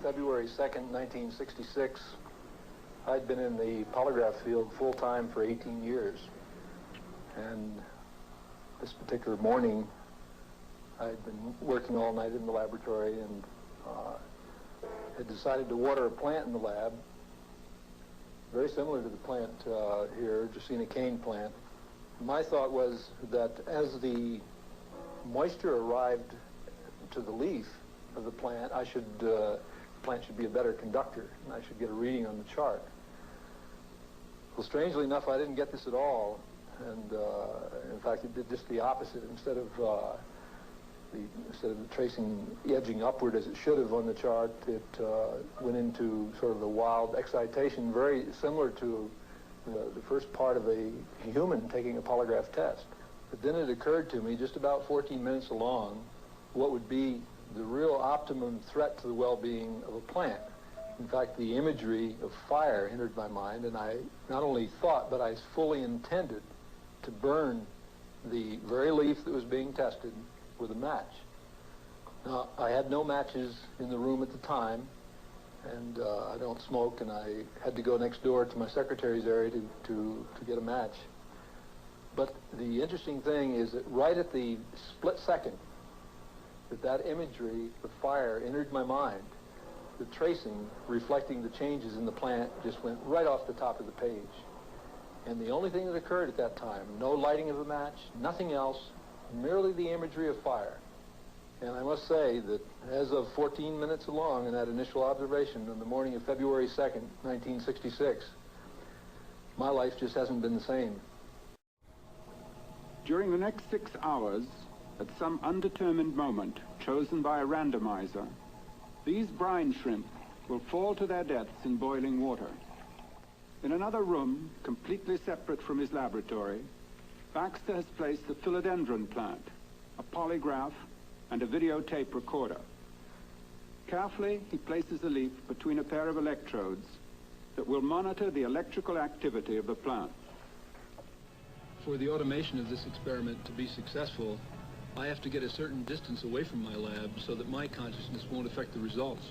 February 2nd, 1966, I'd been in the polygraph field full-time for 18 years. And this particular morning, I'd been working all night in the laboratory and had decided to water a plant in the lab, very similar to the plant here, Dracaena cane plant. My thought was that as the moisture arrived to the leaf of the plant, the plant should be a better conductor, and I should get a reading on the chart. Well, strangely enough, I didn't get this at all, and in fact, it did just the opposite. Instead of tracing edging upward as it should have on the chart, it went into sort of the wild excitation, very similar to the first part of a human taking a polygraph test. But then it occurred to me, just about 14 minutes along, what would be the real optimum threat to the well-being of a plant. In fact, the imagery of fire entered my mind, and I not only thought, but I fully intended to burn the very leaf that was being tested with a match. Now, I had no matches in the room at the time, and I don't smoke, and I had to go next door to my secretary's area to get a match. But the interesting thing is that right at the split second that imagery of fire entered my mind, the tracing reflecting the changes in the plant just went right off the top of the page. And the only thing that occurred at that time, no lighting of a match, nothing else, merely the imagery of fire. And I must say that as of 14 minutes along in that initial observation on the morning of February 2nd, 1966, my life just hasn't been the same. During the next 6 hours, at some undetermined moment chosen by a randomizer, these brine shrimp will fall to their deaths in boiling water. In another room, completely separate from his laboratory, Baxter has placed the philodendron plant, a polygraph, and a videotape recorder. Carefully, he places a leaf between a pair of electrodes that will monitor the electrical activity of the plant. For the automation of this experiment to be successful, I have to get a certain distance away from my lab so that my consciousness won't affect the results.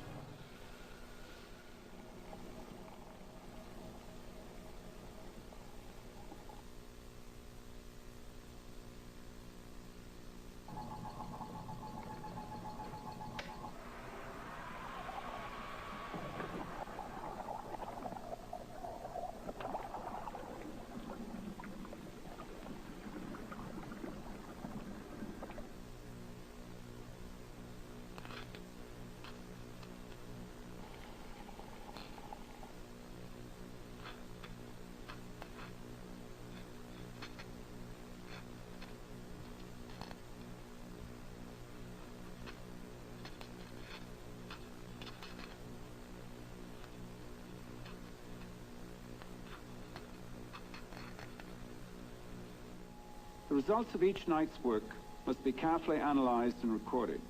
The results of each night's work must be carefully analyzed and recorded.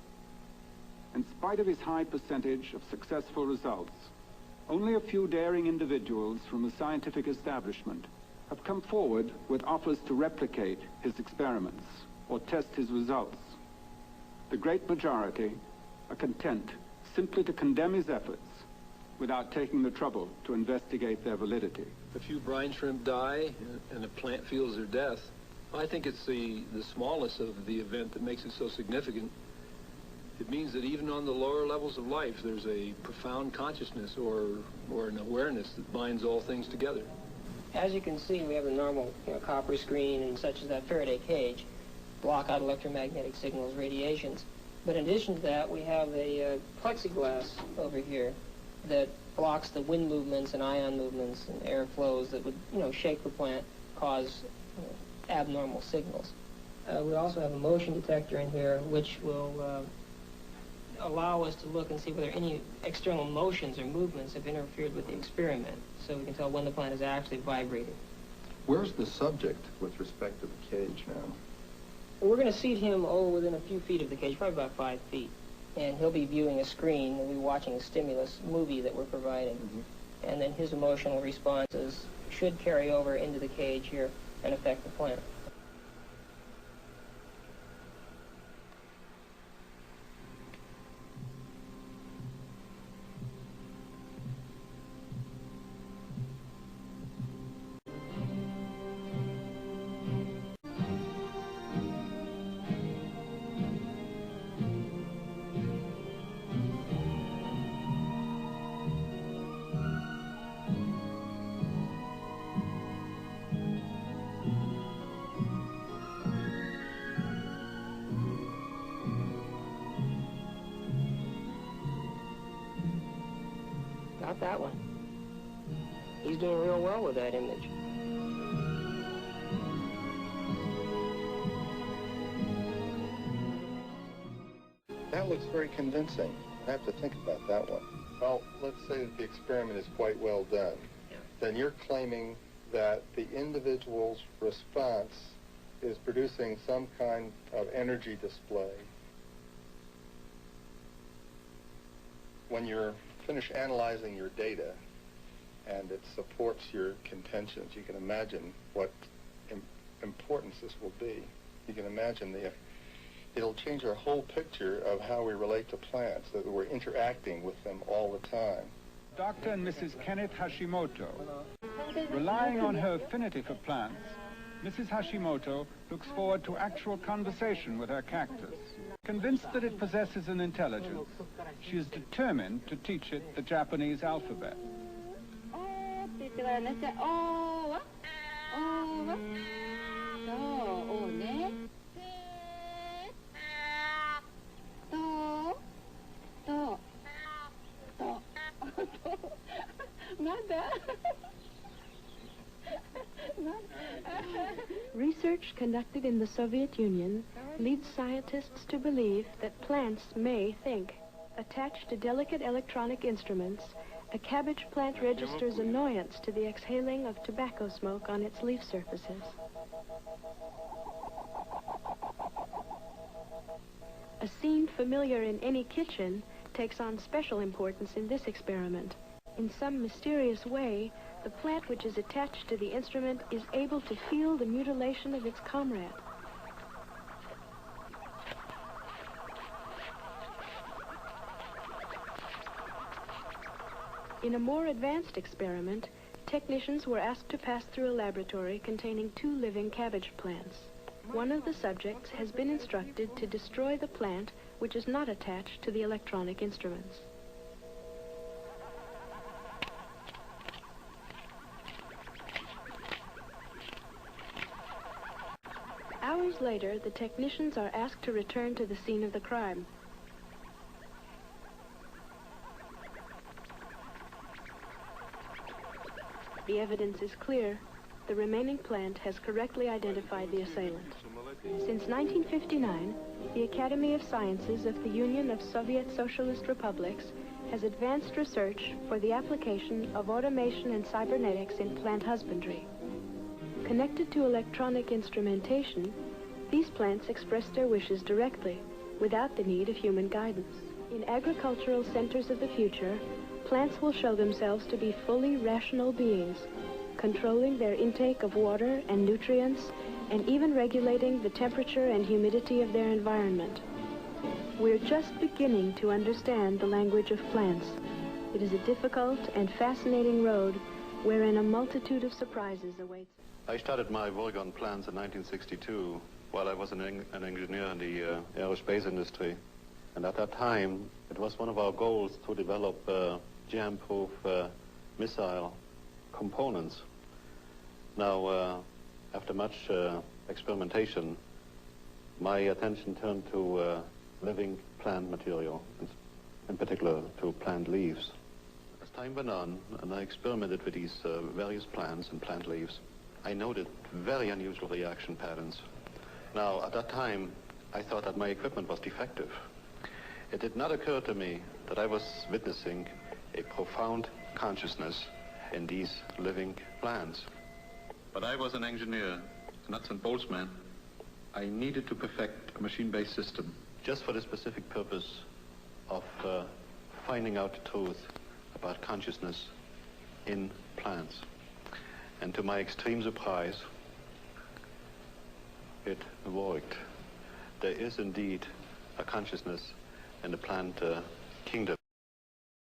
In spite of his high percentage of successful results, only a few daring individuals from the scientific establishment have come forward with offers to replicate his experiments or test his results. The great majority are content simply to condemn his efforts without taking the trouble to investigate their validity. A few brine shrimp die and a plant feels their death. I think it's the smallness of the event that makes it so significant. It means that even on the lower levels of life, there's a profound consciousness or an awareness that binds all things together. As you can see, we have a normal copper screen and such as that Faraday cage, block out electromagnetic signals, radiations. But in addition to that, we have a plexiglass over here that blocks the wind movements and ion movements and air flows that would, shake the plant, cause abnormal signals. We also have a motion detector in here, which will allow us to look and see whether any external motions or movements have interfered with the experiment, so we can tell when the plant is actually vibrating. Where's the subject with respect to the cage now? We're going to seat him within a few feet of the cage, probably about 5 feet, and he'll be viewing a screen and we'll be watching a stimulus movie that we're providing. Mm-hmm. And then his emotional responses should carry over into the cage here and affect the plant. Not that one. He's doing real well with that image. That looks very convincing. I have to think about that one. Well, let's say that the experiment is quite well done. Yeah. Then you're claiming that the individual's response is producing some kind of energy display. When you're finished analyzing your data and it supports your contentions, you can imagine what importance this will be. You can imagine it'll change our whole picture of how we relate to plants, that we're interacting with them all the time. Dr. and Mrs. Kenneth Hashimoto. Relying on her affinity for plants, Mrs. Hashimoto looks forward to actual conversation with her cactus. Convinced that it possesses an intelligence, she is determined to teach it the Japanese alphabet. Research conducted in the Soviet Union leads scientists to believe that plants may think. Attached to delicate electronic instruments, a cabbage plant registers annoyance to the exhaling of tobacco smoke on its leaf surfaces. A scene familiar in any kitchen takes on special importance in this experiment. In some mysterious way, the plant which is attached to the instrument is able to feel the mutilation of its comrade. In a more advanced experiment, technicians were asked to pass through a laboratory containing 2 living cabbage plants. One of the subjects has been instructed to destroy the plant which is not attached to the electronic instruments. Hours later, the technicians are asked to return to the scene of the crime. The evidence is clear. The remaining plant has correctly identified the assailant. Since 1959, the Academy of Sciences of the Union of Soviet Socialist Republics has advanced research for the application of automation and cybernetics in plant husbandry. Connected to electronic instrumentation, these plants express their wishes directly, without the need of human guidance. In agricultural centers of the future, plants will show themselves to be fully rational beings, controlling their intake of water and nutrients, and even regulating the temperature and humidity of their environment. We're just beginning to understand the language of plants. It is a difficult and fascinating road wherein a multitude of surprises awaits. I started my work on plants in 1962 while I was an engineer in the aerospace industry. And at that time, it was one of our goals to develop jam-proof missile components. Now, after much experimentation, my attention turned to living plant material, in particular to plant leaves. As time went on, and I experimented with these various plants and plant leaves, I noted very unusual reaction patterns. Now, at that time, I thought that my equipment was defective. It did not occur to me that I was witnessing a profound consciousness in these living plants. But I was an engineer, a nuts and bolts man. I needed to perfect a machine-based system just for the specific purpose of finding out the truth about consciousness in plants. And to my extreme surprise, it worked. There is indeed a consciousness in the plant kingdom.